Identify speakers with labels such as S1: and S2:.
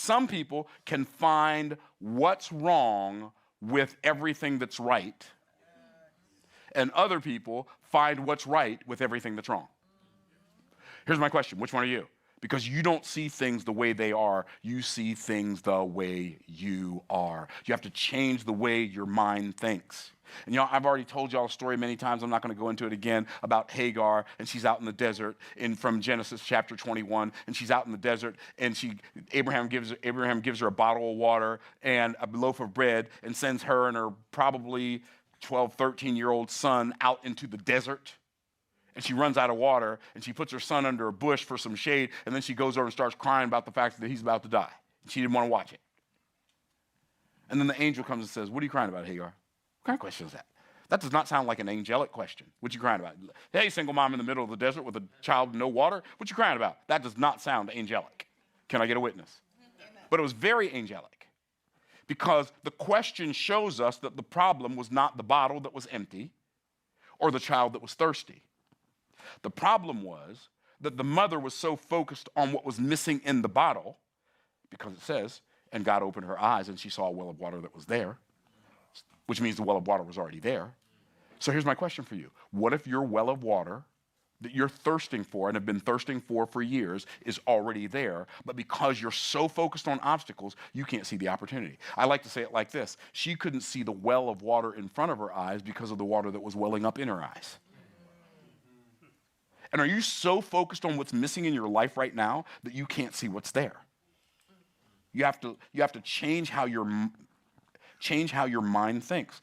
S1: some people can find what's wrong with everything that's right, and other people find what's right with everything that's wrong. Here's my question. Which one are you? Because you don't see things the way they are. You see things the way you are. You have to change the way your mind thinks. And I've already told y'all a story many times. I'm not going to go into it again about Hagar, and she's out in the desert from Genesis chapter 21, and she's out in the desert, and Abraham gives her a bottle of water and a loaf of bread, and sends her and her probably 12, 13-year-old son out into the desert. And she runs out of water, and she puts her son under a bush for some shade, and then she goes over and starts crying about the fact that he's about to die. She didn't want to watch it. And then the angel comes and says, "What are you crying about, Hagar?" What kind of question is that? That does not sound like an angelic question. What you crying about? Hey, single mom in the middle of the desert with a child with no water, what you crying about? That does not sound angelic. Can I get a witness? Amen. But it was very angelic, because the question shows us that the problem was not the bottle that was empty or the child that was thirsty. The problem was that the mother was so focused on what was missing in the bottle, because it says, and God opened her eyes and she saw a well of water that was there, which means the well of water was already there. So here's my question for you. What if your well of water that you're thirsting for and have been thirsting for years is already there, but because you're so focused on obstacles, you can't see the opportunity? I like to say it like this. She couldn't see the well of water in front of her eyes because of the water that was welling up in her eyes. And are you so focused on what's missing in your life right now that you can't see what's there? You have to change how your mind thinks.